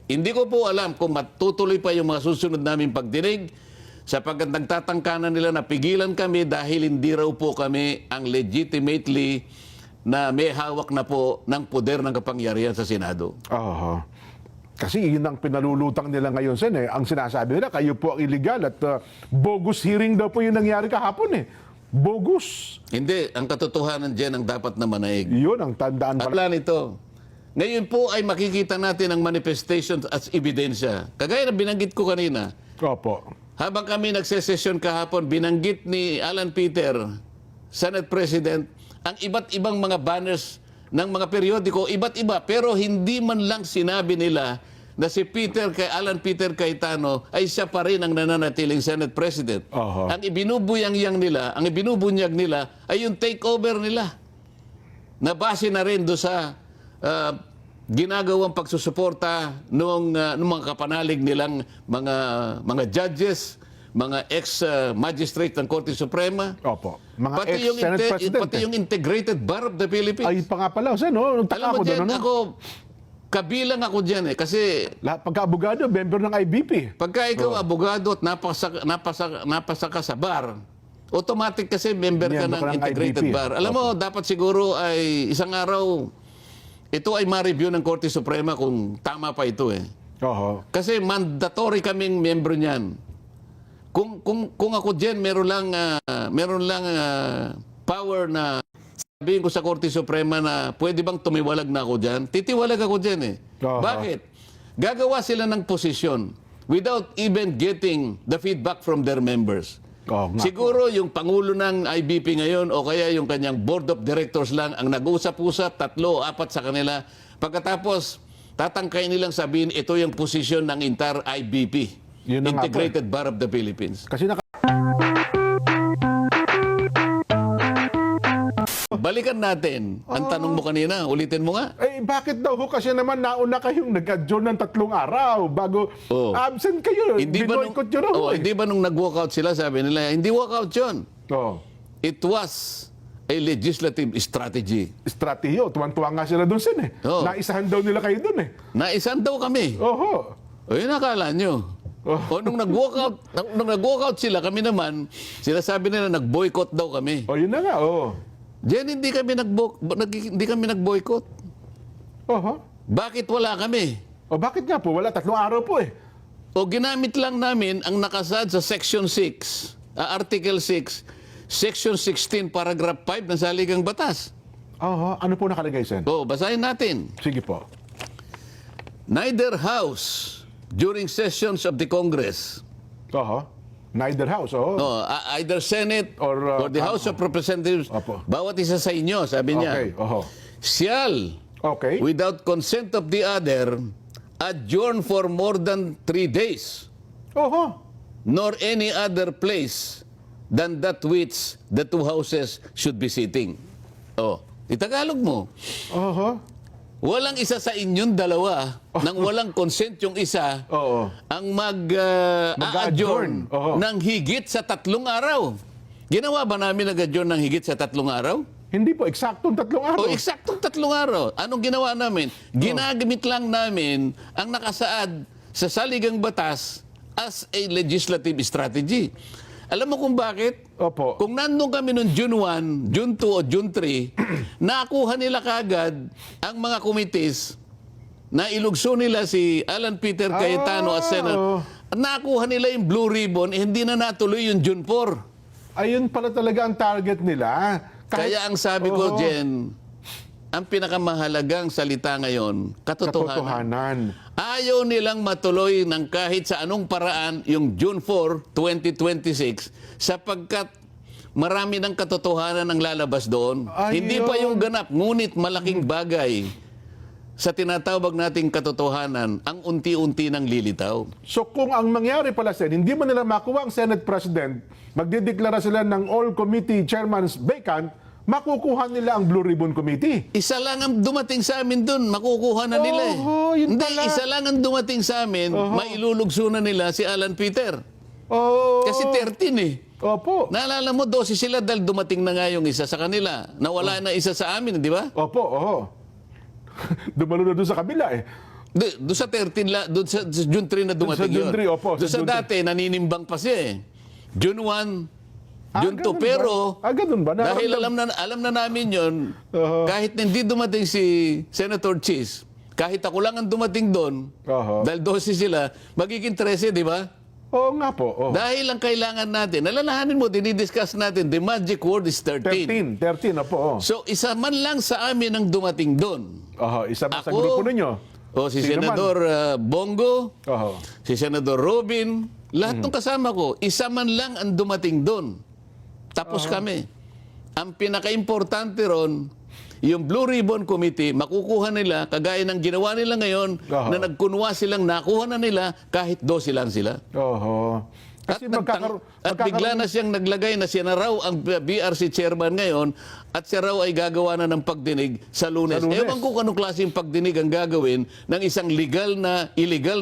Hindi ko po alam kung matutuloy pa yung mga susunod naming pagdinig sapagkat nagtatangka na nila na pigilan kami dahil hindi raw po kami ang legitimately na may hawak na po ng poder ng kapangyarihan sa Senado. Aha. Kasi yun ang pinalulutang nila ngayon, Sen. Ang sinasabi nila, kayo po ang illegal at bogus hearing daw po yung nangyari kahapon. Bogus. Hindi, ang katotohanan dyan ang dapat na manaig. Yun ang tandaan At pala. nito, ngayon po ay makikita natin ang manifestations as ebidensya. Kagaya na binanggit ko kanina, Opo. habang kami nagsesesyon kahapon, binanggit ni Alan Peter, Senate President, ang iba't ibang mga banners ng mga periodiko, iba't iba, pero hindi man lang sinabi nila na si Alan Peter Cayetano ay siya pa rin ang nananatiling Senate President. Aha. Ang ibinubunyag nila ay yung takeover nila. Na base na rin do sa ginagawang pagsusuporta ng mga kapanalig nilang mga judges, mga ex-magistrate ng Korte Suprema. Opo. Mga Pati yung, ex-Senate President. pati yung Integrated Bar of the Philippines. Ay, pa nga pala, Sen. No? Nung Alam mo taka ko dyan, doon, ano? ako, kabilang ako dyan kasi Lahat pagka-abogado, member ng IBP. pagka ikaw abogado at napasa ka sa bar, automatic kasi member ka Miyembro ng ka ng Integrated IBP. Bar. Alam mo, dapat siguro ay isang araw, ito ay ma-review ng Korte Suprema kung tama pa ito Oho. Kasi mandatory kaming membro niyan. Kung ako dyan, meron lang power na sabihin ko sa Korte Suprema na pwede bang tumiwalag na ako dyan, titiwalag ako dyan Aha. Bakit? Gagawa sila ng posisyon without even getting the feedback from their members. Oo nga. Siguro yung Pangulo ng IBP ngayon o kaya yung kanyang Board of Directors lang ang nag-usap-usap, 3 o 4 sa kanila. Pagkatapos, tatangkay nilang sabihin, ito yung posisyon ng entire IBP. Yun na nga po. Integrated Bar of the Philippines. Kasi Balikan natin. Ang tanong mo kanina, ulitin mo nga. bakit daw ho kasi naman nauna kayong nag-adjourn ng 3 araw bago absent kayo? Binoykot yun ho. Hindi ba nung nag-walkout sila, sabi nila, hindi walkout yun. Oh. It was a legislative strategy. Estratehiyo. Tuwan-tuwa nga sila doon, Sen. Oo. Naisahan daw nila kayo doon. Naisan daw kami. Oho. O yun akala nyo. O nung nag-walkout sila, kami naman, sila sabi nila nag-boycott daw kami. O yun na nga, Diyan hindi kami nag-boycott. Oho. Bakit wala kami? O bakit nga po? Wala, 3 araw po O ginamit lang namin ang nakasad sa Section 6, Article 6, Section 16, Paragraph 5 ng Saligang Batas. Oho. Ano po nakalagay, Sen? O, basahin natin. Sige po. Neither house during sessions of the Congress, Oho. Neither house, either Senate Or, or the House of Representatives, Opo. bawat isa sa inyo, sabi niya, Okay, oho. shall, Okay. without consent of the other, adjourn for more than 3 days, Oho. nor any other place than that which the 2 houses should be sitting. Oh, itagalog mo. Oho. Walang isa sa inyong dalawa nang walang consent yung isa Oo. ang Mag-a-adjourn. mag-adjourn Oo. ng higit sa 3 araw. Ginawa ba namin nag-adjourn ng higit sa 3 araw? Hindi po, eksaktong 3 araw. O eksaktong 3 araw. Anong ginawa namin? Ginagamit lang namin ang nakasaad sa Saligang Batas as a legislative strategy. Alam mo kung bakit? Opo. Kung nandun kami noong June 1, June 2 o June 3, nakuha nila kagad ang mga committees na ilugso nila si Alan Peter Cayetano as Senator. Nakuha nila yung blue ribbon, hindi na natuloy yung June 4. Ayun pala talaga ang target nila. Kaya ang sabi ko, Jen, ang pinakamahalagang salita ngayon, katotohanan. Katotohanan. Ayaw nilang matuloy ng kahit sa anong paraan yung June 4, 2026 sapagkat marami ng katotohanan ang lalabas doon. Ayun. Hindi pa yung ganap, ngunit malaking bagay sa tinatawag nating katotohanan ang unti-unti nang lilitaw. So kung ang mangyari pala, Sen, hindi mo nila makuha ang Senate President, magdideklara sila ng all committee chairmans vacant, makukuha nila ang Blue Ribbon Committee. Isa lang ang dumating sa amin doon, makukuha na nila Yun Hindi, pala. isa lang ang dumating sa amin, mailulugso na nila si Alan Peter. Kasi 13 Opo. Naalala mo, 12 sila dahil dumating na nga yung isa sa kanila. Nawala na isa sa amin, di ba? Opo, Dumalo na doon sa kabila Doon sa 13, doon sa June 3 na dumating June yun. 3, opo, Doon sa sa June 3. dati, naninimbang pa siya eh. June 1, June 2. ganun ba? Pero, Ganun ba? dahil alam na namin yun, kahit hindi dumating si Senator Cheese, kahit ako lang ang dumating doon, dahil 12 sila, magiging 13, di ba? Oo nga po. Dahil ang kailangan natin, alalahanin mo, dinidiscuss natin, the magic word is 13. 13 na po. So, isa man lang sa amin ang dumating doon. Isa ba sa Ako, grupo ninyo? O si Sino man? Senador Bongo, Oho. si Senador Robin, lahat ng kasama ko, isa man lang ang dumating doon. Tapos kami. Ang pinaka-importante ron, yung Blue Ribbon Committee, makukuha nila, kagaya ng ginawa nila ngayon, na nagkunwa silang nakuha na nila kahit 12 lang sila. Oho. At, Kasi at bigla na siyang naglagay na siya na raw ang BRC chairman ngayon at siya raw ay gagawa na ng pagdinig sa Lunes. Ewan ko kung anong klaseng pagdinig ang gagawin ng isang illegal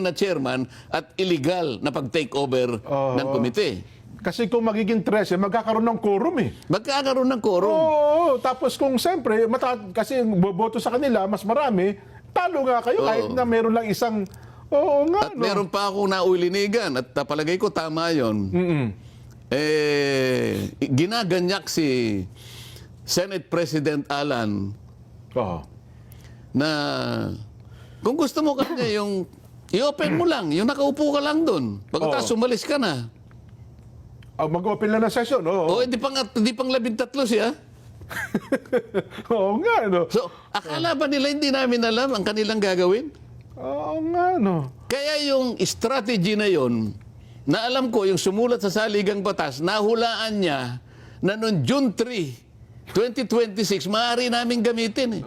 na chairman at illegal na pag-take over ng komite. Kasi kung magiging 13, magkakaroon ng quorum eh. Magkakaroon ng quorum. Oo, tapos kung siyempre, kasi boboto sa kanila, mas marami, talo nga kayo kahit na meron lang isang. Oo nga. At meron pa ako naulinigan at palagay ko tama yon. Ginaganyak si Senate President Alan na kung gusto mo kanya yung i-open mo lang, yung nakaupo ka lang doon. Pagkatapos umalis ka na. Mag-open lang na session. Hindi pang 13 siya. Oo nga, no? So, akala ba nila hindi namin alam ang kanilang gagawin? Oo nga, no? Kaya yung strategy na yon, na alam ko, yung sumulat sa saligang batas, nahulaan niya na noong June 3, 2026, maaari namin gamitin.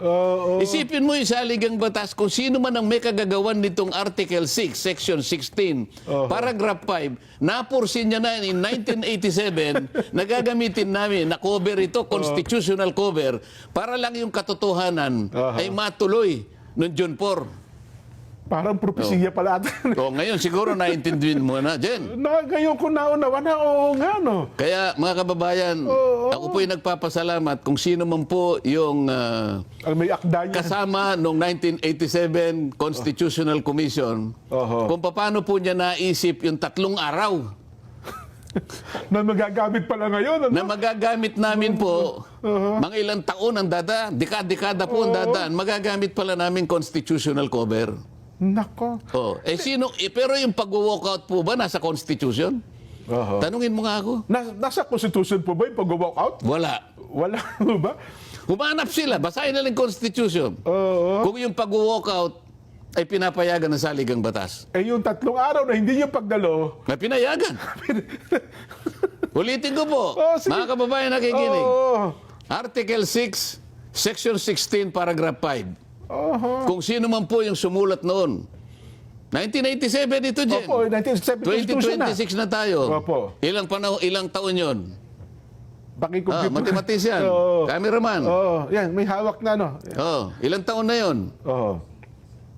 Isipin mo yung saligang batas, kung sino man ang may kagagawan nitong Article 6, Section 16, Paragraph 5, napursin niya na in 1987, nagagamitin namin na cover ito, constitutional cover, para lang yung katotohanan ay matuloy noong June 4. Parang propesiya pala ata. Ngayon siguro naiintindihan mo na, Jen. Ngayon ko naunawa na, oo nga, no? Kaya mga kababayan, ako po'y nagpapasalamat kung sino man po yung Ang may akda niya. kasama noong 1987 Constitutional Commission, kung paano po niya naisip yung 3 araw Na magagamit pala ngayon, ano? na magagamit namin po, mga ilang taon ang dadaan, dekada po ang dadaan, magagamit pala namin constitutional cover. Nako. Pero yung pag-walkout po ba nasa Constitution? Tanungin mo nga ako. Nasa Constitution po ba yung pag-walkout? Wala. Wala mo ba? Humanap sila, basahin na lang Constitution. Kung yung pag-walkout ay pinapayagan ng saligang batas. Yung 3 araw na hindi yung pagdalo. Na pinayagan. Ulitin ko po, mga kababayan nakikinig. Article 6, Section 16, Paragraph 5. Kung sino man po yung sumulat noon. 1987 ito, Jen. 1987 2026 na tayo. Ilang taon yon? Paki-compute. Mathematician, cameraman. Yan, may hawak na, no? Ilang taon na yon?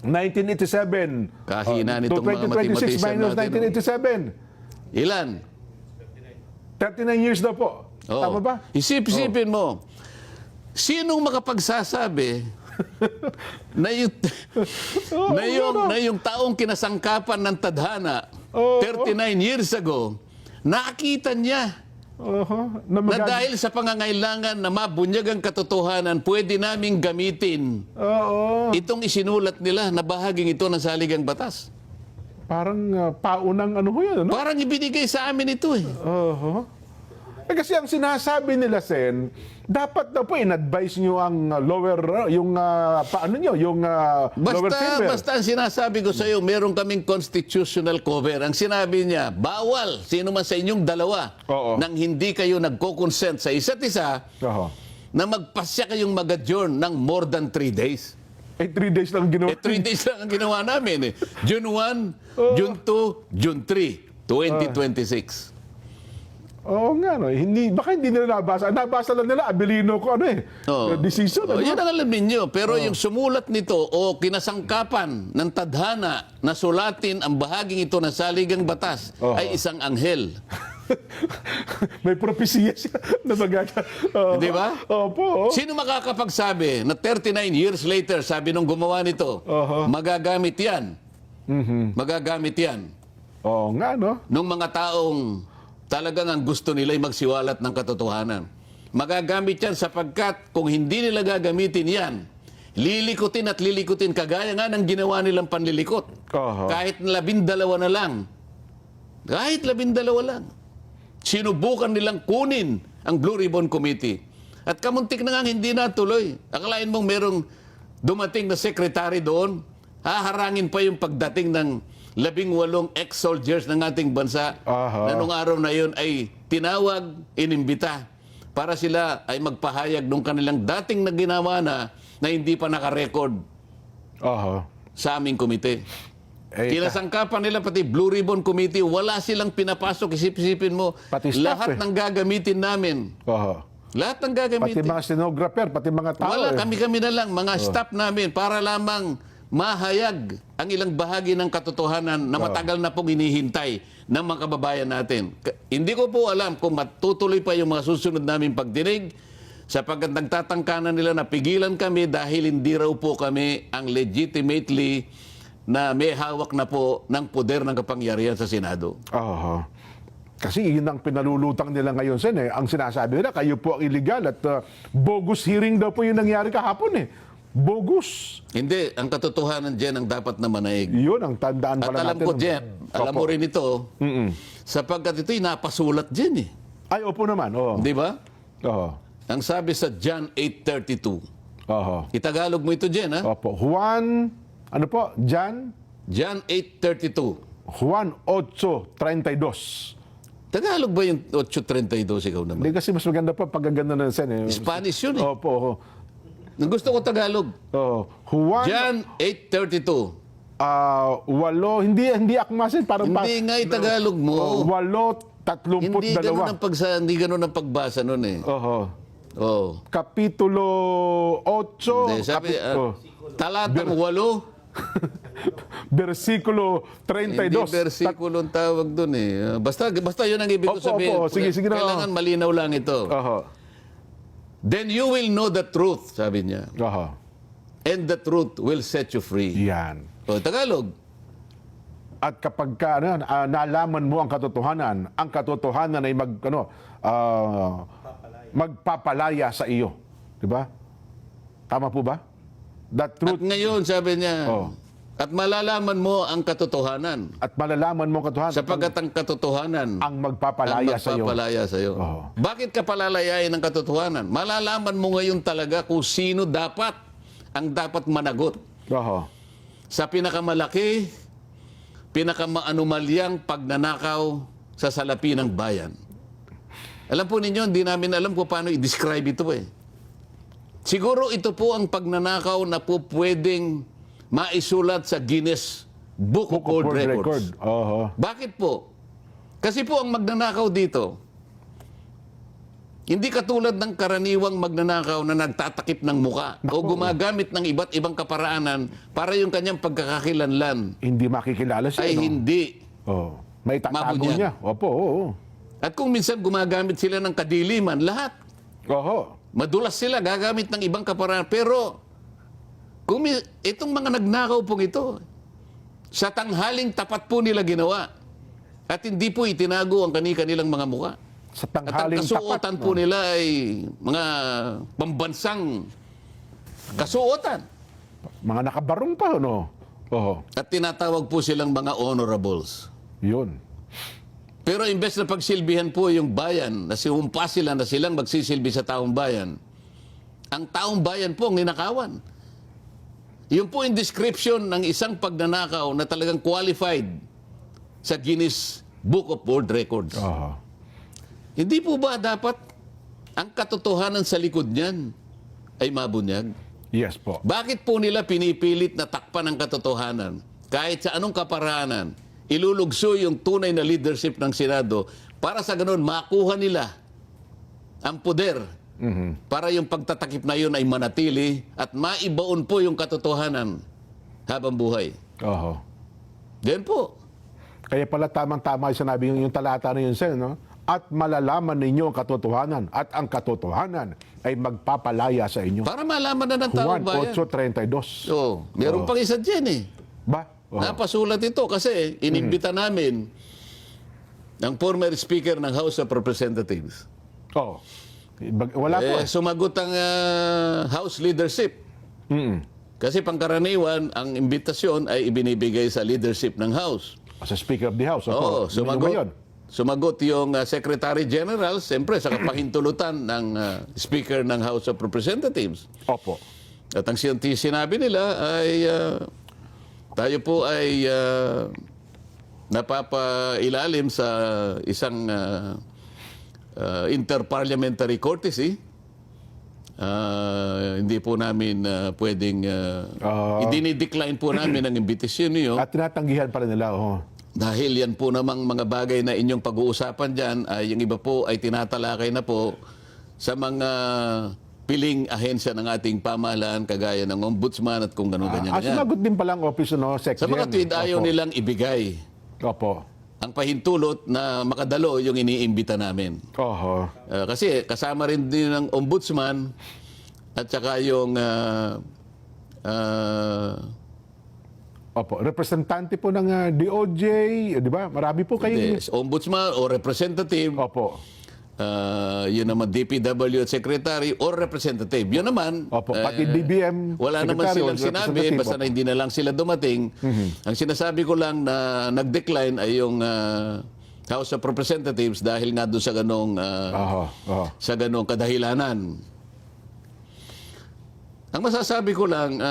1987. Kahina nitong mga 2026 mathematician minus natin. 1987. Ilan? 39 years daw po. Tama ba? Isipin mo, sinong makapagsasabi na yung taong kinasangkapan ng tadhana 39 years ago, nakita niya na dahil sa pangangailangan na mabunyag ang katotohanan, pwede naming gamitin itong isinulat nila na bahaging ito ng saligang batas. Parang paunang ano ho yun, no? Parang ibinigay sa amin ito eh. Kasi ang sinasabi nila, Sen, dapat na po in-advise nyo ang lower, yung lower chamber. Basta ang sinasabi ko sa iyo, meron kaming constitutional cover. Ang sinabi niya, bawal sino man sa inyong dalawa nang hindi kayo nagko-consent sa isa't isa na magpasya kayong mag-adjourn ng more than 3 days. 3 days lang ginawa. 3 days lang ang ginawa namin eh. June 1, June 2, June 3, 2026. Oo nga, no? Baka hindi nila nabasa. Nabasa lang nila, Abilino ko, decision. Yan ang alam ninyo. Pero yung sumulat nito o kinasangkapan ng tadhana na sulatin ang bahaging ito ng saligang batas ay isang anghel. May propesya siya na magaga. Di ba? Opo. Sino makakapagsabi na 39 years later, sabi nung gumawa nito, magagamit yan. Magagamit yan. Oo nga, no? Nung mga taong talagang ang gusto nila ay magsiwalat ng katotohanan. Magagamit yan sapagkat kung hindi nila gagamitin yan, lilikutin at lilikutin kagaya nga ng ginawa nilang panlilikot. Kahit 12 na lang. Kahit 12 lang. Sinubukan nilang kunin ang Blue Ribbon Committee. At kamuntik na nga hindi natuloy. Akalain mong merong dumating na secretary doon, haharangin pa yung pagdating ng 18 ex-soldiers ng ating bansa na nung araw na yun ay tinawag, inimbita para sila ay magpahayag nung kanilang dating na ginawa na hindi pa nakarecord sa aming komite. Kinasangkapan nila pati Blue Ribbon Committee, wala silang pinapasok. Isip-isipin mo, Pati staff, lahat ng gagamitin namin. Lahat ng Pati gagamitin. mga stenographer, pati mga tao. Wala, kami-kami na lang, mga staff namin, para lamang mahayag ang ilang bahagi ng katotohanan na matagal na pong hinihintay ng mga kababayan natin. Hindi ko po alam kung matutuloy pa yung mga susunod namin pagdinig, sapagkat nagtatangkanan nila na pigilan kami dahil hindi raw po kami ang legitimately na may hawak na po ng poder ng kapangyarihan sa Senado. Kasi yun ang pinalulutang nila ngayon, Sen. Ang sinasabi nila, kayo po ang illegal at bogus hearing daw po yung nangyari kahapon. Bogus. Hindi, ang katotohanan dyan ang dapat na manaig. Yun ang tandaan At pala alam natin. ko dyan, alam mo rin ito, sapagkat ito'y napasulat dyan Ay, opo naman. Di ba? Oo. Ang sabi sa John 8:32. Itagalog mo ito dyan, ha? Opo. Juan, ano po? John 8:32. Juan 8:32. Tagalog ba yung 8:32 ikaw naman? Hindi kasi mas maganda pa pagaganda ng Sen. Spanish yun Opo. Gusto ko Tagalog. Juan John 8:32. walo, hindi akmasin. Parang Hindi nga Tagalog mo. 8:32. Hindi ganun ang pagbasa nun Kapitulo 8. Hindi, sabi, talatang 8. Versikulo 32. Hindi versikulo ang tawag dun Basta yun ang ibig ko sabihin. Sige na. Kailangan malinaw lang ito. Then you will know the truth, sabi niya. And the truth will set you free. Yan. Tagalog. At kapag nalaman mo ang katotohanan ay magpapalaya sa iyo. Di ba? Tama po ba? That truth. At ngayon, sabi niya, at malalaman mo ang katotohanan. At malalaman mo ang katotohanan. Sapagkat ang katotohanan ang magpapalaya sa iyo. Bakit ka palalayain ng katotohanan? Malalaman mo ngayon talaga kung sino ang dapat managot. Sa pinakamalaki, pinakamaanumalyang pagnanakaw sa salapi ng bayan. Alam po ninyo, hindi namin alam kung paano i-describe ito Siguro ito po ang pagnanakaw na po pwedeng maisulat sa Guinness Book of World Records. Bakit po? Kasi po ang magnanakaw dito, hindi katulad ng karaniwang magnanakaw na nagtatakip ng muka o gumagamit ng iba't ibang kaparaanan para yung kanyang pagkakakilanlan. Hindi makikilala siya. Ay hindi. May tatago niya. At kung minsan gumagamit sila ng kadiliman, lahat. Madulas sila, gagamit ng ibang kaparaanan. Pero, itong mga nagnakaw pong ito, sa tanghaling tapat po nila ginawa. At hindi po itinago ang kanilang mga muka. Sa At ang tanghaling kasuotan po nila ay mga pambansang kasuotan. Mga nakabarong pa, At tinatawag po silang mga honorables. Yun. Pero imbes na pagsilbihan po yung bayan, na sumumpa sila na silang magsisilbi sa taong bayan, ang taong bayan po ang ninakawan. Yun po yung description ng isang pagnanakaw na talagang qualified sa Guinness Book of World Records. Hindi po ba dapat ang katotohanan sa likod niyan ay mabunyag? Yes po. Bakit po nila pinipilit na takpan ang katotohanan? Kahit sa anong kaparaanan, ilulugso yung tunay na leadership ng Senado para sa ganun makuha nila ang poder para yung pagtatakip na yun ay manatili at maibaon po yung katotohanan habang buhay. Yan po. Kaya pala tamang-tama yung sinabi yung talata na yun, Sen, at malalaman ninyo ang katotohanan at ang katotohanan ay magpapalaya sa inyo. Para malaman na ng taong Juan bayan. 8:32. Oh, meron pang isa dyan eh. Ba? Oh. Napasulat ito kasi inimbita namin ng former Speaker ng House of Representatives. Oh. Wala po. Sumagot ang House leadership. Kasi pangkaraniwan, ang imbitasyon ay ibinibigay sa leadership ng House. As a Speaker of the House. Oo, sumagot. sumagot yung Secretary General, siyempre sa kapahintulutan ng Speaker ng House of Representatives. Opo. At ang sinabi nila ay tayo po ay napapailalim sa isang interparliamentary courtesy. Hindi po namin pwedeng idinidecline po namin ang imbitasyon niyo At tinatanggihan pa rin nila. Oh. dahil yan po namang mga bagay na inyong pag-uusapan dyan ay yung iba po ay tinatalakay na po sa mga piling ahensya ng ating pamahalaan kagaya ng ombudsman at kung gano'n-ganyan. Sumagot din palang office, no? Sa mga tweet ayaw nilang ibigay Opo. ang pahintulot na makadalo yung iniimbita namin. Oho. Kasi kasama rin din ng ombudsman at saka yung Opo. Representante po ng DOJ, di ba? Marami po kayo. ombudsman o representative, Opo. yun naman DPW at secretary or representative. Yun naman, Opo. Pati DBM. wala naman secretary silang or sinabi, representative. basta na hindi na lang sila dumating. Ang sinasabi ko lang na nag-decline ay yung House of Representatives dahil nga doon sa ganong, sa ganong kadahilanan. Ang masasabi ko lang,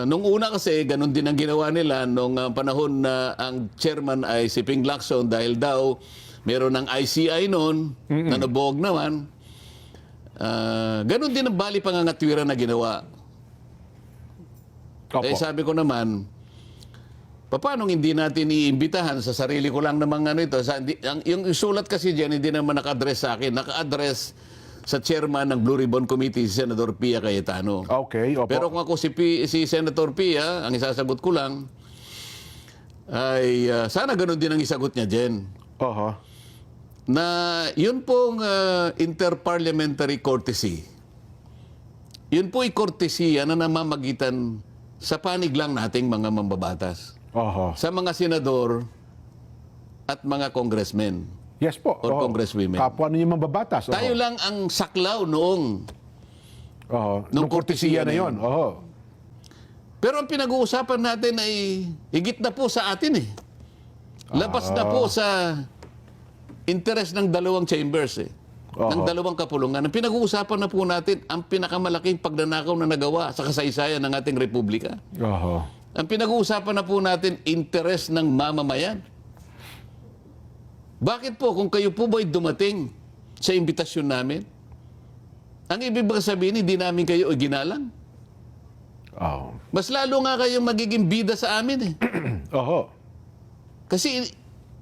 nung una kasi, ganun din ang ginawa nila nung panahon na ang chairman ay si Ping Lacson dahil daw meron ng ICI noon na nabuog naman. Ganun din ang bali pangangatwiran na ginawa. Opo. Eh sabi ko naman, paano hindi natin iimbitahan sa sarili ko lang namang ano ito? Yung sulat kasi dyan, hindi naman naka-address sa akin. Naka-address sa chairman ng Blue Ribbon Committee, si Senator Pia Cayetano. Okay, opo. Pero kung ako si Senator Pia, ang isasagot ko lang, ay sana ganun din ang isagot niya, Jen. Oho. Na yun pong interparliamentary courtesy, yun po ay courtesy na namamagitan sa panig lang nating mga mambabatas. Oho. Sa mga senador at mga congressmen Yes po. or Oho. congresswomen. Kapwa ninyo mambabatas. Oho. Tayo lang ang saklaw noong. Oho. Nung Nung kortesiya na yun. Oho. Pero ang pinag-uusapan natin ay higit na po sa atin eh. Labas na po sa interest ng dalawang chambers eh. Ng dalawang kapulungan. Ang pinag-uusapan na po natin ang pinakamalaking pagnanakaw na nagawa sa kasaysayan ng ating republika. Oho. Ang pinag-uusapan na po natin, interest ng mamamayan. Bakit po kung kayo po ba'y dumating sa imbitasyon namin, ang ibig bang sabihin, hindi namin kayo ginalang? Oho. Mas lalo nga kayong magiging bida sa amin eh. Oho. Kasi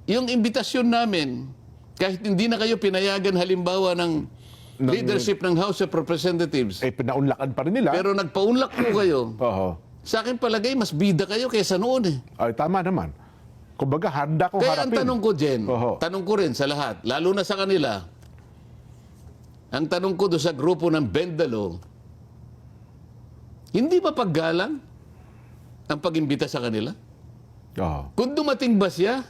yung imbitasyon namin, kahit hindi na kayo pinayagan halimbawa ng leadership ng House of Representatives, Eh, pinaunlakan pa rin nila. pero nagpaunlak po kayo, Oho. sa akin palagay, mas bida kayo kaysa noon eh. Ay, tama naman. Kumbaga, handa kong Kaya ang harapin. tanong ko, Jen, Oho. tanong ko rin sa lahat, lalo na sa kanila, ang tanong ko doon sa grupo ng Bendalo, hindi ba paggalang ang pag-imbita sa kanila? Oho. Kung dumating ba siya,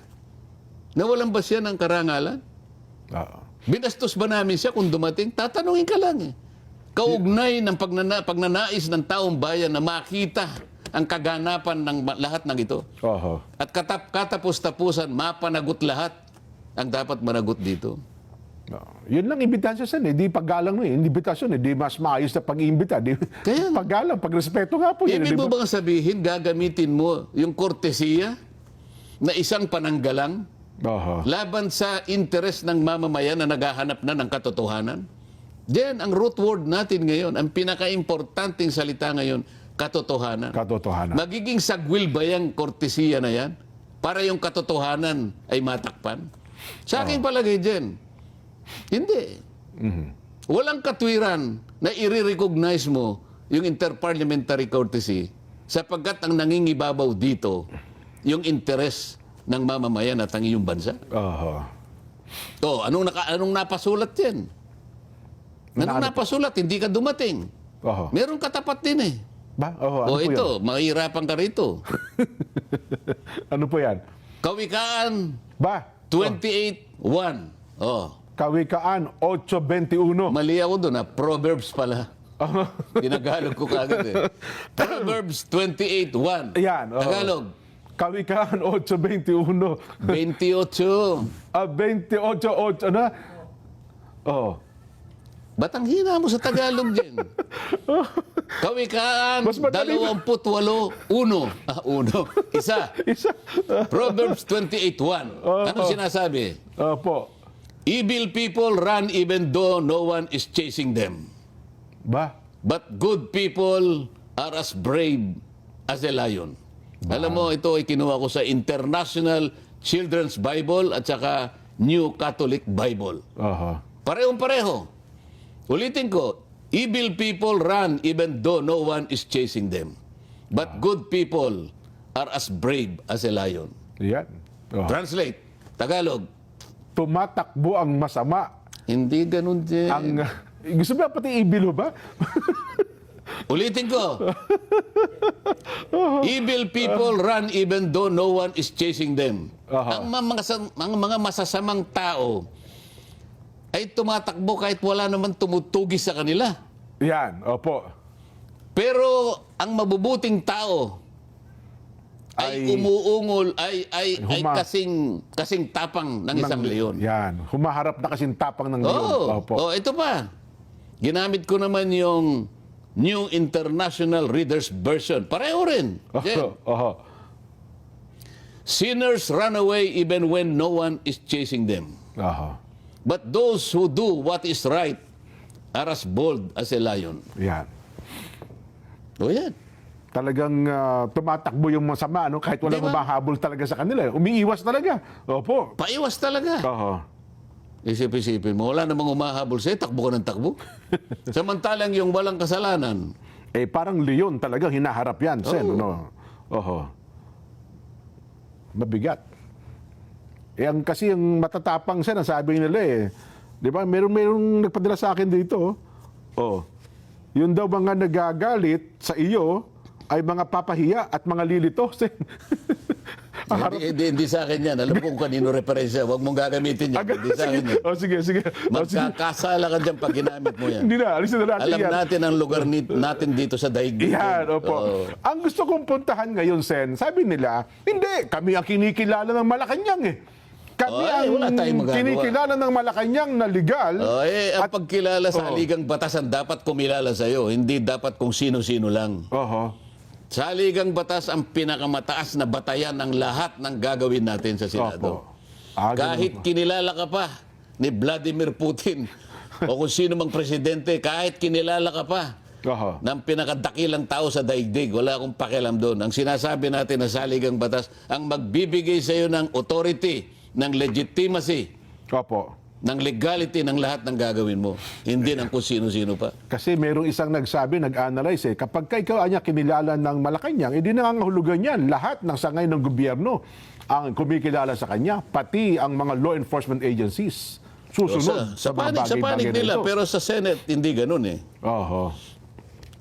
nawalan ba siya ng karangalan? Oho. Binastos ba namin siya kung dumating? Tatanungin ka lang eh. Kaugnay ng pagnanais ng taong bayan na makita ang kaganapan ng lahat ng ito. Oho. At katapos-tapusan, mapanagot lahat ang dapat managot dito. Yun lang imbitasyon sen, di paggalang mo eh. Imbitasyon di mas maayos na pag-iimbita. Di Kaya nga. paggalang, pagrespeto nga po yun. Ibig di mo ba? bang sabihin, gagamitin mo yung kortesiya na isang pananggalang Oho. laban sa interes ng mamamayan na naghahanap na ng katotohanan? Diyan, ang root word natin ngayon, ang pinaka-importanting salita ngayon, katotohanan. Katotohanan. Magiging sagwil ba yung kortesiya na yan para yung katotohanan ay matakpan? Sa aking palagay dyan, hindi. Walang katwiran na i-recognize mo yung interparliamentary courtesy sapagkat ang nangingibabaw dito yung interes ng mamamayan at ang iyong bansa. Oho. Oh, anong napasulat yan? Anong napasulat? Hindi ka dumating. Oho. Meron katapat din eh. Ba? Oho, ano O po ito, mahihirapan ka rito. Ano po yan? Kawikaan Ba? 28:1. Oh, Kawikaan 8:21. mali ako doon ha. Proverbs pala. Tinagalog ko kagad eh. Proverbs 28:1. Ayan. oho. Tagalog. Kawikaan 8:21. 28. 28:8 ano? Oh. Ba't ang hina mo sa Tagalog din? Kawikaan Mas madali ba? 28:1. Uno. Isa. Isa. Proverbs 28:1. Ano sinasabi? Opo. Evil people run even though no one is chasing them. Ba? But good people are as brave as a lion. Alam mo, ito ay kinuha ko sa International Children's Bible at saka New Catholic Bible. Oho. Parehong-pareho. Ulitin ko, evil people run even though no one is chasing them. But good people are as brave as a lion. Yan. Oho. Translate, Tagalog. Tumatakbo ang masama. Hindi ganun din. Ang gusto ba pati ibilo ba? Ulitin ko. Evil people run even though no one is chasing them. Aha. Ang mga masasamang tao ay tumatakbo kahit wala naman tumutugis sa kanila. Yan. Opo. Pero ang mabubuting tao ay umuungol, ay kasing tapang ng isang leon. Yan. Humaharap na kasing tapang ng leon. Opo. Oh, ito pa. Ginamit ko naman yung New International Reader's Version. Pareho rin. Jen. Oho. Sinners run away even when no one is chasing them. Oho. But those who do what is right are as bold as a lion. Yan. O yan. Talagang tumatakbo yung masama, no? Kahit walang Di ba? humahabol talaga sa kanila. Umiiwas talaga. Opo. Paiwas talaga. Oho. Isip-isipin mo, wala namang umahabol sa'yo, takbo ka ng takbo. Samantalang yung walang kasalanan, Eh, parang leon talaga hinaharap yan, Sen. No? Oho. Mabigat. Eh, kasi yung matatapang, Sen, ang sabi nila eh. Di ba? Merong nagpadala sa akin dito. Oh. Yun daw mga nagagalit sa iyo ay mga papahiya at mga lilito, Sen. hindi sa akin yan. Alam ko kung kanino referensya. Huwag mong gagamitin yan. Hindi sa akin yan. Oh, sige. Magkakasala ka dyan pag ginamit mo yan. Hindi na, alisin na natin Alam yan. natin ang lugar natin dito sa daigdig. Yan, opo. Oo. Ang gusto kong puntahan ngayon, Sen, sabi nila, hindi, kami ang kinikilala ng Malacanang eh. Kami Ay, ang wala tayong magagawa. kinikilala ng Malacanang na legal. Ang pagkilala sa haligang batasan dapat kumilala sa'yo. Hindi dapat kung sino-sino lang. Oho. Sa haligang batas, ang pinakamataas na batayan ng lahat ng gagawin natin sa Senado. Opo. Ganun Kahit po. kinilala ka pa ni Vladimir Putin o kung sino mang presidente, kahit kinilala ka pa Oho. ng pinakadakilang tao sa daigdig, wala akong pakialam doon. Ang sinasabi natin na saligang batas, ang magbibigay sa iyo ng authority, ng legitimacy, Opo. ng legality ng lahat ng gagawin mo. Hindi ng kung sino-sino pa. Kasi merong isang nagsabi, nag-analyze kapag ikaw anya kinilala ng Malacanang, hindi nangangahulugan yan. Lahat ng sangay ng gobyerno ang kumikilala sa kanya, pati ang mga law enforcement agencies. Susunod Sa mga panig bagay-bagay na nila, ito. pero sa Senate, hindi ganun eh. Oho.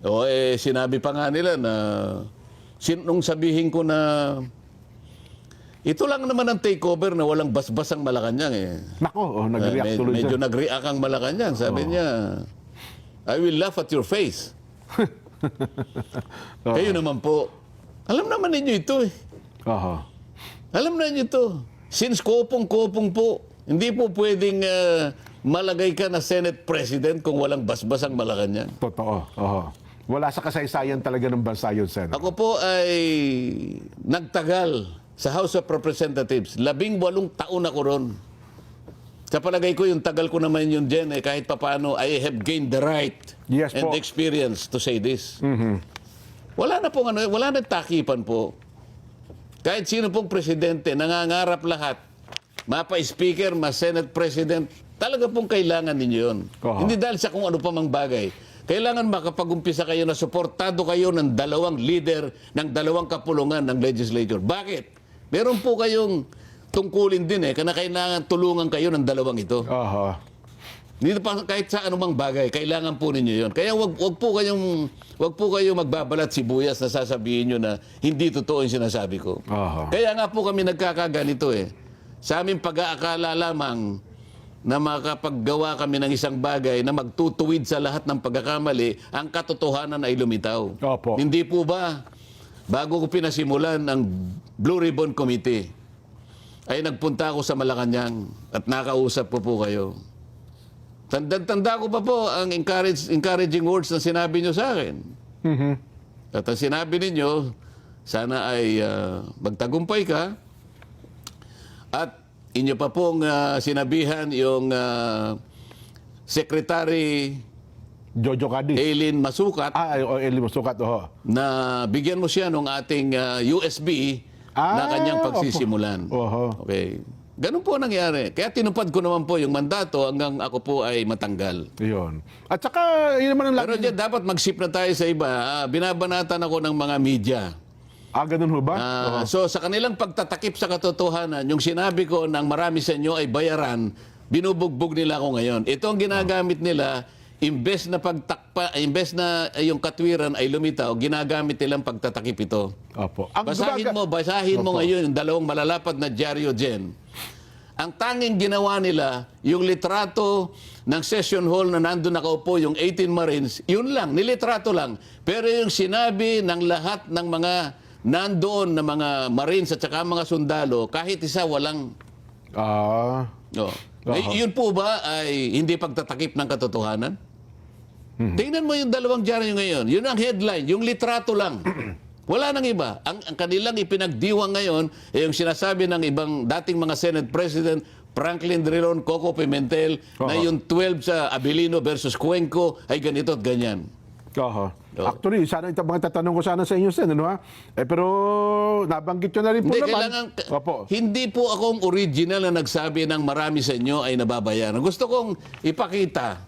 O sinabi pa nga nila na nung sabihin ko na ito lang naman ang takeover na walang basbas ang Malacanang eh. Nako, nag-react tuloy Medyo siya. nag-react ang Malacanang. Sabi niya, I will laugh at your face. Kayo naman po, alam naman ninyo ito eh. Oho. Alam na ninyo ito. Since kopong-kopong po, hindi po pwedeng malagay ka na Senate President kung walang basbas ang Malacanang. Totoo. Oho. Wala sa kasaysayan talaga ng bansa yun, Sen. Ako po ay nagtagal sa House of Representatives. 18 taon ako ron. Sa palagay ko, yung tagal ko naman yun, Jen, kahit papaano, I have gained the right Yes and po. the experience to say this. Wala na pong wala na takipan po. Kahit sino pong presidente, nangangarap lahat. Mapa-speaker, ma-Senate President, talaga pong kailangan ninyo yun. Oho. Hindi dahil sa kung ano pa mang bagay. Kailangan makapag-umpisa kayo na suportado kayo ng 2 leader ng 2 kapulungan ng legislature. Bakit? Meron po kayong tungkulin din kailangan tulungan kayo ng dalawang ito. Aha. Dito pa kahit sa anumang bagay, kailangan po ninyo 'yon. Kaya wag po kayong magbabalat sibuyas na sasabihin niyo na hindi totoo 'yung sinasabi ko. Aha. Kaya nga po kami nagkakaganito Sa aming pag-aakala lamang na makapaggawa kami ng isang bagay na magtutuwid sa lahat ng pagkakamali, ang katotohanan ay lumitaw. Opo. Hindi po ba, bago ko pinasimulan ang Blue Ribbon Committee, ay nagpunta ako sa Malacanang at nakausap ko po kayo. Tanda ko pa po ang encouraging words na sinabi nyo sa akin. Mhm. At ang sinabi ninyo, sana ay magtagumpay ka. At inyo pa pong sinabihan yung Secretary Jojo Cadiz. Eileen Masukat Eli Masukat, na bigyan mo siya ng ating USB na kanyang pagsisimulan. Oho. Okay. Ganun po ang nangyari. Kaya tinupad ko naman po yung mandato hanggang ako po ay matanggal. Yun. At saka, yun naman ang Pero lagi. dyan, dapat mag-shift na tayo sa iba. Binabanatan ako ng mga media. Ganun ho ba? So sa kanilang pagtatakip sa katotohanan, yung sinabi ko ng marami sa inyo ay bayaran, binubugbog nila ako ngayon. Ito ang ginagamit nila, imbes na yung katwiran ay lumitaw, ginagamit nilang pagtatakip ito. Opo. Basahin mo ngayon yung dalawang malalapad na dyaryo dyan. Ang tanging ginawa nila, yung litrato ng session hall na nandun nakaupo, yung 18 Marines, yun lang, nilitrato lang. Pero yung sinabi ng lahat ng mga nandoon na mga Marines at saka mga sundalo, kahit isa walang... Yun po ba ay hindi pagtatakip ng katotohanan? Tingnan mo yung dalawang dyaryo ngayon. Yun ang headline, yung litrato lang. Wala nang iba. Ang kanilang ipinagdiwang ngayon ay yung sinasabi ng ibang dating mga Senate President, Franklin Drilon, Coco Pimentel, na yung 12 sa Abilino versus Cuenco ay ganito at ganyan. Actually, sana ito mga tatanong ko sana sa inyo, Sen, ano ha? Pero nabanggit nyo na rin po naman. Hindi po akong original na nagsabi ng marami sa inyo ay nababayaran. Gusto kong ipakita.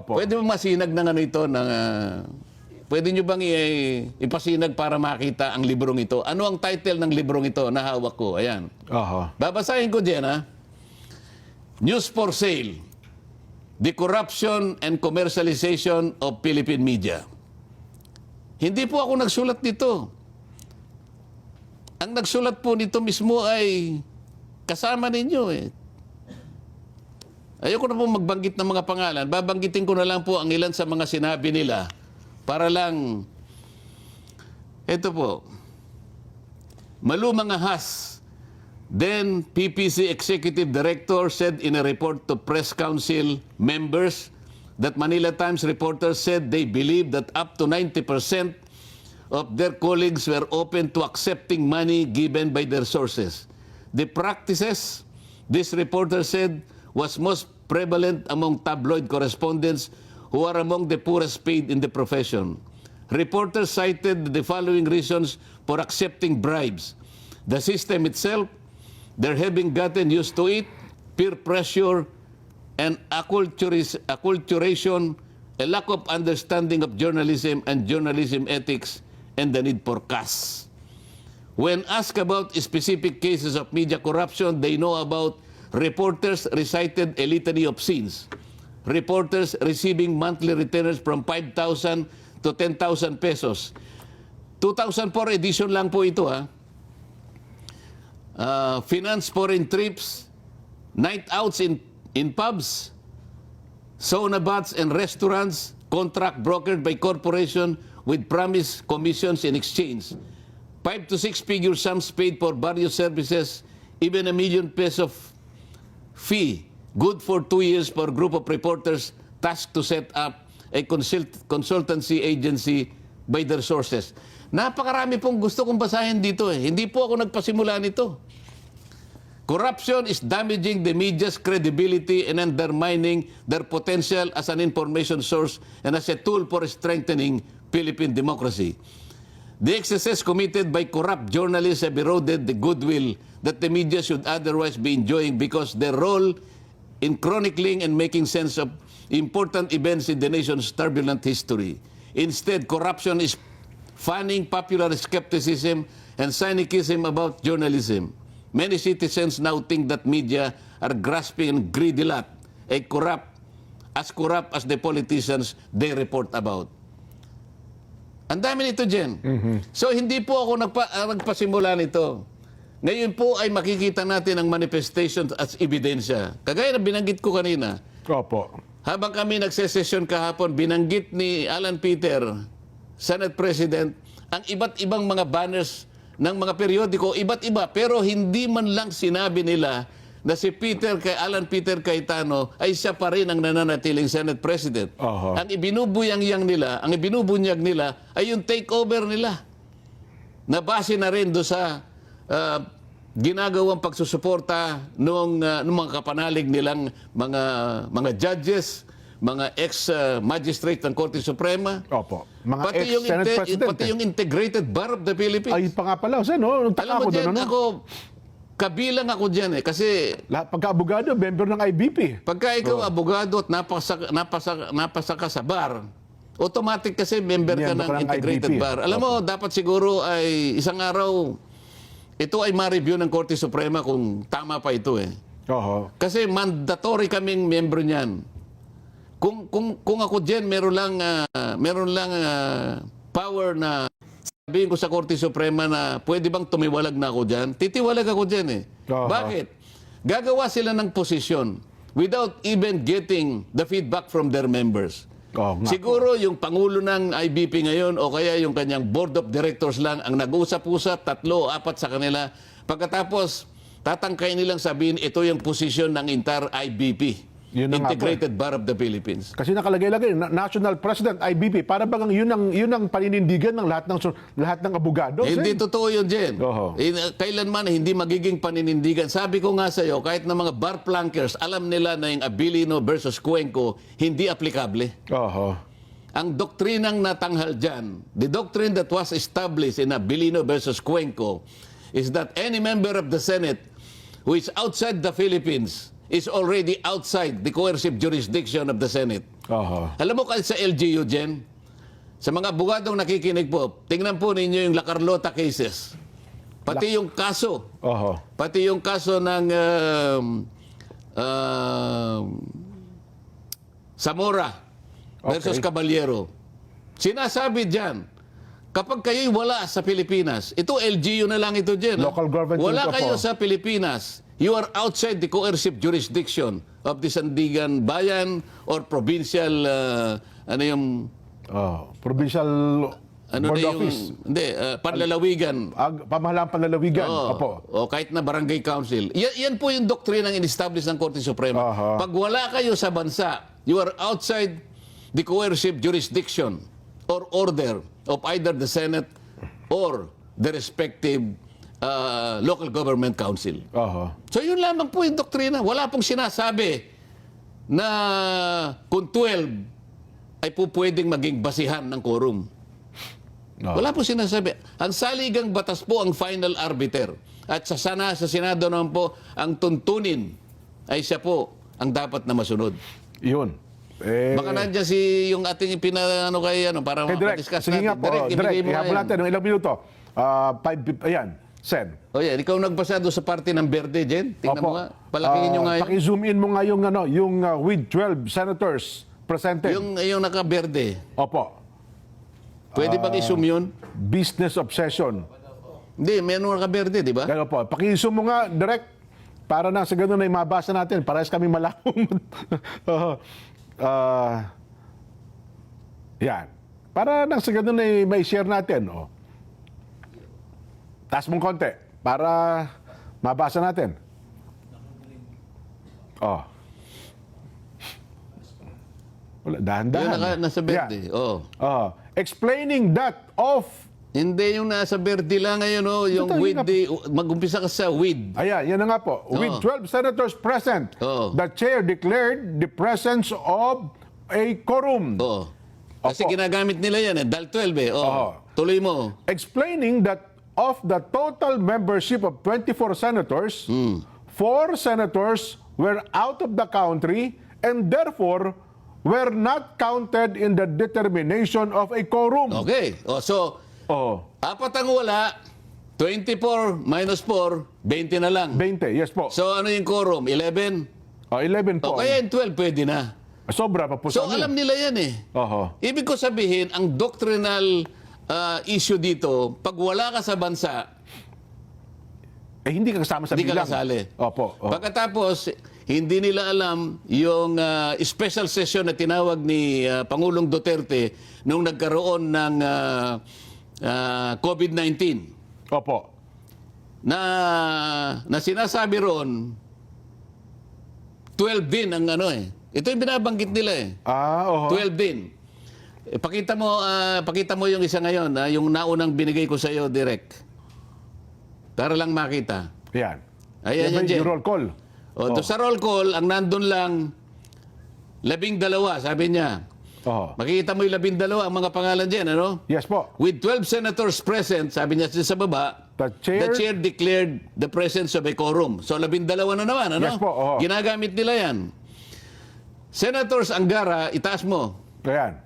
Pwede mo masinag ng ano ito, pwede nyo bang ipasinag para makita ang librong ito? Ano ang title ng librong ito na hawak ko? Ayan. Babasahin ko dyan, ha? News for Sale. The Corruption and Commercialization of Philippine Media. Hindi po ako nagsulat nito. Ang nagsulat po nito mismo ay kasama ninyo Ayoko na po magbanggit ng mga pangalan. Babanggitin ko na lang po ang ilan sa mga sinabi nila para lang, ito po, Malu Mangahas, then PPC Executive Director, said in a report to Press Council members that Manila Times reporters said they believe that up to 90% of their colleagues were open to accepting money given by their sources. The practices, this reporter said, was most prevalent among tabloid correspondents who are among the poorest paid in the profession. Reporters cited the following reasons for accepting bribes: the system itself, their having gotten used to it, peer pressure, and acculturation, a lack of understanding of journalism and journalism ethics, and the need for cash. When asked about specific cases of media corruption they know about, reporters recited a litany of sins. Reporters receiving monthly retainers from 5,000 to 10,000 pesos. 2004 edition lang po ito, ha? Finance foreign trips, night outs in pubs, sauna baths and restaurants, contract brokered by corporation with promised commissions in exchange. 5 to 6 figure sums paid for various services, even ₱1 million fee, good for 2 years for a group of reporters tasked to set up a consultancy agency by their sources. Napakarami pong gusto kong basahin dito. Hindi po ako nagpasimula nito. Corruption is damaging the media's credibility and undermining their potential as an information source and as a tool for strengthening Philippine democracy. The excesses committed by corrupt journalists have eroded the goodwill that the media should otherwise be enjoying because their role in chronicling and making sense of important events in the nation's turbulent history. Instead, corruption is fanning popular skepticism and cynicism about journalism. Many citizens now think that media are grasping and greedy lot, as corrupt as the politicians they report about. Ang dami nito, Jen. So, hindi po ako nagpasimula nito. Ngayon po ay makikita natin ang manifestations as ebidensya. Kagaya na binanggit ko kanina, Opo. habang kami nagsesesyon kahapon, binanggit ni Alan Peter, Senate President, ang iba't ibang mga banners ng mga periodiko, iba't iba, pero hindi man lang sinabi nila na si Alan Peter Cayetano ay siya pa rin ang nananatiling Senate President. Oho. Ang ibinubunyag nila ay yung takeover nila. Na base na rin doon sa ginagawang pagsusuporta ng mga kapanalig nilang mga judges, mga ex-magistrate ng Korte Suprema. Opo. Mga Pati ex-Senate President. pati yung Integrated Bar of the Philippines. Ay, pa nga pala. No? Taka Alam mo ako dyan, doon, ano? kabilang ako dyan eh. Kasi Lahat pagka-abogado, member ng IBP. pagka ikaw abogado at napasa ka sa bar, automatic kasi member ka Miyembro ng ka ng Integrated IBP. Bar. Alam mo, dapat siguro ay isang araw, ito ay ma-review ng Korte Suprema kung tama pa ito eh. Oho. Kasi mandatory kaming membro niyan. Kung ako dyan, meron lang power na sabihin ko sa Korte Suprema na pwede bang tumiwalag na ako dyan, titiwalag ako dyan eh. Aha. Bakit? Gagawa sila ng posisyon without even getting the feedback from their members. Oo nga. Siguro yung Pangulo ng IBP ngayon o kaya yung kanyang Board of Directors lang ang nag-usap-usap, 3 o 4 sa kanila. Pagkatapos, tatangkay nilang sabihin, ito yung posisyon ng entire IBP. Yun na nga po Integrated Bar of the Philippines. Kasi nakalagay-lagay, National President, IBP, para bagang yun ang paninindigan ng lahat ng abogado. Hindi totoo yun, Jen. Oho. Kailanman hindi magiging paninindigan. Sabi ko nga sa iyo, kahit na mga bar plankers, alam nila na yung Abilino versus Cuenco, hindi aplikable. Oho. Ang doktrinang natanghal dyan, the doctrine that was established in Abilino versus Cuenco, is that any member of the Senate who is outside the Philippines is already outside the coercive jurisdiction of the Senate. Oho. Alam mo kahit sa LGU, Jen, sa mga abogadong nakikinig po, tingnan po ninyo yung La Carlota cases. Pati yung kaso. Oho. Pati yung kaso ng Zamora versus Okay. Caballero. Sinasabi dyan, kapag kayo'y wala sa Pilipinas, ito LGU na lang ito dyan. Local government Wala unit kayo po. sa Pilipinas, you are outside the coercive jurisdiction of the Sandigan Bayan or provincial, Provincial Board Office. panlalawigan. Pamahalaan panlalawigan. Oo. Opo. O kahit na barangay council. Yan po yung doktrinang in-establish ng Korte Suprema. Aha. Pag wala kayo sa bansa, you are outside the coercive jurisdiction or order of either the Senate or the respective local government council. Oho. So yun lamang po yung doktrina. Wala pong sinasabi na kung 12 ay po pwedeng maging basihan ng quorum. Oo. Wala po sinasabi. Ang saligang batas po ang final arbiter. At sa Senado naman po, ang tuntunin ay siya po ang dapat na masunod. Yun. Baka nandiyan yung ating para Direk, ma-discuss sige natin. nga po. Direk, ihabol natin ng ilang minuto. 5, ayan, Sen. O yan, ikaw nagbasa doon sa party ng Verde, Jen. Tingnan mo nga. Palakihin nyo nga yun. Paki-zoom in mo nga yung with 12 senators presented. Yung naka-Verde. Opo. Pwede bang i-zoom yun? Business obsession. Hindi, meron naka-Verde, di ba? Gano'n po. Paki-zoom mo nga, direct, para na sa ganun ay mabasa natin. Parehas kami malawang. Yan. Para na sa ganun ay may share natin. Oh. Taas mong konti para mabasa natin. Oh. Wala, dahan-dahan. Yung nasa Verde. Yeah. Oh. Oh. Explaining that of Hindi yung nasa Verde lang ngayon, oh, yung Ito, with yun the, mag-umpisa ka sa with. Ayan, yan na nga po. With 12 senators present, Oo. the chair declared the presence of a quorum. Oh. Kasi Opo. ginagamit nila yan, dahil 12 eh. Oh. Oo. Tuloy mo. Explaining that of the total membership of 24 senators, 4 senators were out of the country and therefore were not counted in the determination of a quorum. Okay. Oh, so, Oh. 4 ang wala, 24 minus 4, 20 na lang. 20, yes po. So ano yung quorum? 11? 11 po. O kaya yung 12 pwede na. Sobra pa po So sa amin. alam nila yan eh. Oho. Ibig ko sabihin, ang doctrinal issue dito, pag wala ka sa bansa, Hindi ka kasama sa hindi ka bilang. kasali. Opo. Pagkatapos, hindi nila alam yung special session na tinawag ni Pangulong Duterte nung nagkaroon ng COVID-19 Opo. na sinasabi ron 12 din ang ano eh. Ito yung binabanggit nila eh. Oho. 12 din. Pakita mo yung isa ngayon, yung naunang binigay ko sa iyo direct. Para lang makita. Yan. Ayan yan, Yan ba Jen. yung roll call? O, doon sa roll call, ang nandun lang 12, sabi niya. Oho. Makikita mo yung 12 ang mga pangalan dyan, ano? Yes po. With 12 senators present, sabi niya sa baba, The the chair. chair declared the presence of a quorum. So 12 na naman, ano? Yes po, oo. Ginagamit nila yan. Senators Angara, itaas mo. Ayan.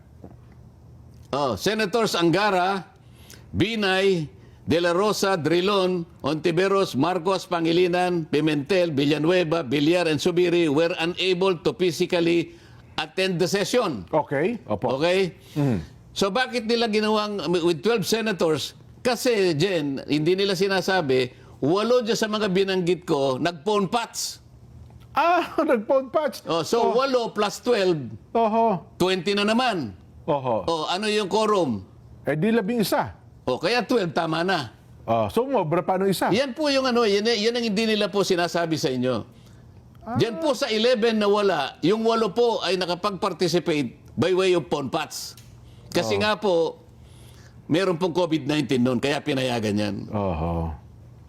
Senators Angara, Binay, De La Rosa, Drilon, Ontiveros, Marcos, Pangilinan, Pimentel, Villanueva, Villar, and Subiri were unable to physically attend the session. Okay. Opo. Okay? So bakit nila ginawang with 12 senators? Kasi, Jen, hindi nila sinasabi, 8 dyan sa mga binanggit ko, nag-phone pats. Nag-phone patch. So 8 plus 12, Oho. 20 na naman. Oho. Ano yung quorum? Di 11. Kaya 12, tama na. So, mobra pa ng isa. Yan po yung yan ang hindi nila po sinasabi sa inyo. Diyan po sa 11 na wala, yung 8 po ay nakapag-participate by way of phone pats. Kasi nga po, meron pong COVID-19 noon, kaya pinayagan yan. Oho.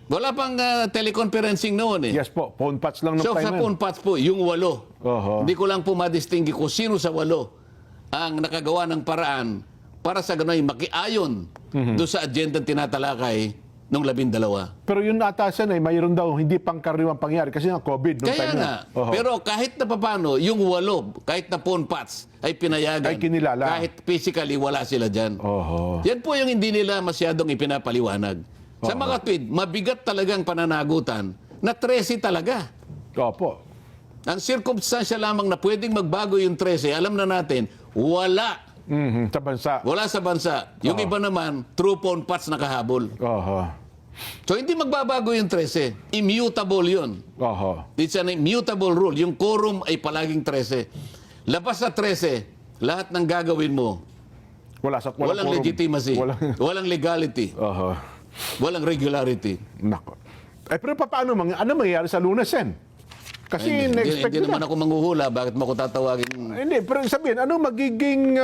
Wala pang teleconferencing noon eh. Yes po. Phone patch lang ng So time sa na yun. phone pats po, yung 8. Oho. Hindi ko lang po madistinggi kung sino sa 8 ang nakagawa ng paraan para sa gano'y makiayon doon sa agenda tinatalakay nung 12. Pero yun atasan ay mayroon daw hindi pangkaraniwang pangyari kasi nga COVID nung Kaya time nga, na. Oho. pero kahit na papano, yung 8, kahit na phone pats, ay pinayagan. Ay kinilala. Kahit physically, wala sila dyan. Oho. Yan po yung hindi nila masyadong ipinapaliwanag. Sa mga tweet, mabigat talagang pananagutan na 13 talaga. Opo. Ang circumstansya lamang na pwedeng magbago yung 13, alam na natin, wala. Sa bansa. Wala sa bansa. Yung iba naman, true phone pats nakahabol. Oho. So hindi magbabago yung 13. Immutable yun. Oho. It's an immutable rule. Yung quorum ay palaging 13. Labas sa 13, lahat ng gagawin mo, walang quorum. legitimacy, walang legality, Oho. walang regularity. Nako. Pero paano ano mangyayari sa Lunes yan? Kasi na-expect Hindi nila. naman ako manghuhula. Bakit mo ako tatawagin? Hindi, pero sabihin, ano magiging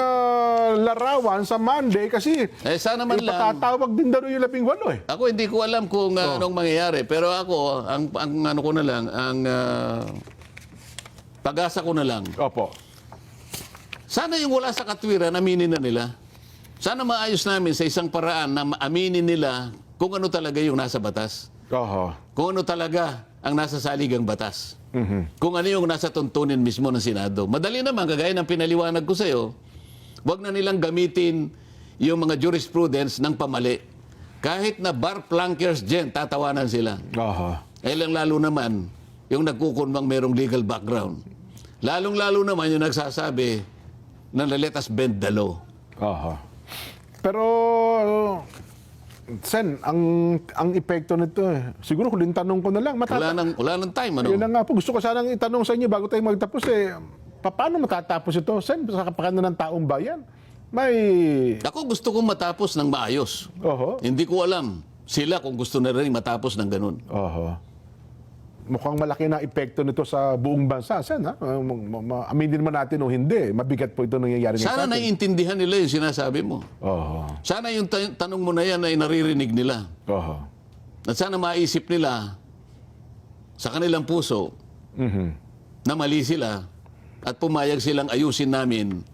larawan sa Monday kasi Sana man lang. ipatatawag din daw yung 18 eh. Ako hindi ko alam kung anong mangyayari. Pero ako, ang ano ko na lang, ang pag-asa ko na lang. Opo. Sana yung wala sa katwiran, aminin na nila. Sana maayos namin sa isang paraan na aminin nila kung ano talaga yung nasa batas. Oho. Kung ano talaga ang nasa saligang batas. Kung ano yung nasa tuntunin mismo ng Senado. Madali naman, kagaya ng pinaliwanag ko sa iyo, wag na nilang gamitin yung mga jurisprudence ng pamali. Kahit na bar flankers dyan, tatawanan sila. Oho. Lalo naman, yung nagkukunwang merong legal background. Lalong-lalo naman yung nagsasabi na let us bend the law. Oho. Pero, Sen, ang epekto nito siguro huling tanong ko na lang. Wala nang time, ano? Yun na nga po. Gusto ko sanang itanong sa inyo bago tayo magtapos paano matatapos ito, Sen? Sa kapakanan ng taong bayan? Ako gusto kong matapos ng maayos. Oho. Hindi ko alam sila kung gusto na rin matapos ng ganun. Oho. Mukhang malaki na epekto nito sa buong bansa, Sen, ha? Aminin naman natin o hindi. Mabigat po ito nangyayari ngayon Sana sa atin. naiintindihan nila yung sinasabi mo. Oho. Sana yung tanong mo na yan ay naririnig nila. Oho. At sana maisip nila sa kanilang puso na mali sila at pumayag silang ayusin namin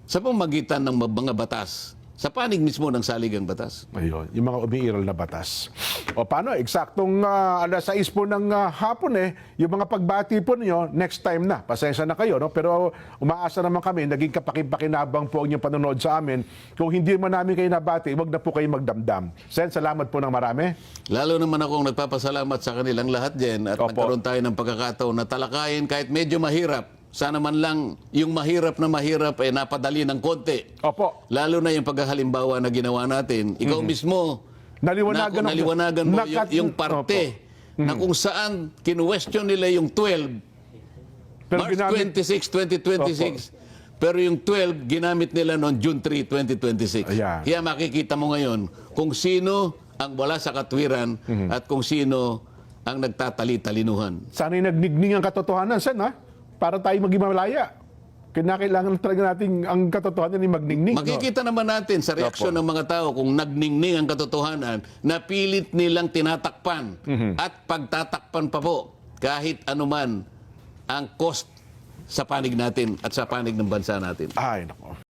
sa pamagitan ng mga batas sa panig mismo ng saligang batas. Ayun, yung mga umiiral na batas. O paano, eksaktong alas 6 po ng hapon yung mga pagbati po niyo, next time na. Pasensya na kayo, no? Pero umaasa naman kami, naging kapakipakinabang po ang inyong panonood sa amin. Kung hindi man namin kayo nabati, wag na po kayo magdamdam. Sen, salamat po ng marami. Lalo naman akong nagpapasalamat sa kanilang lahat din at Opo. nagkaroon tayo ng pagkakataon na talakayin kahit medyo mahirap. Sana man lang yung mahirap na mahirap napadali ng konti. Opo. Lalo na yung paghahalimbawa na ginawa natin. Ikaw mismo, Naliwanagan naliwanagan mo yung parte na kung saan kinuwestiyon nila yung 12, Pero March ginamit- 26, 2026. Pero yung 12, ginamit nila noong June 3, 2026. Ayan. Kaya makikita mo ngayon kung sino ang wala sa katwiran at kung sino ang nagtatali-talinuhan. Sana'y nagnigning ang katotohanan, Sen, ha? Para tayo maging malaya. Kailangan talaga natin ang katotohanan ay magningning. no? Makikita naman natin sa reaksyon ng mga tao kung nagningning ang katotohanan na pilit nilang tinatakpan at pagtatakpan pa po kahit anuman ang cost sa panig natin at sa panig ng bansa natin. Ay, nako.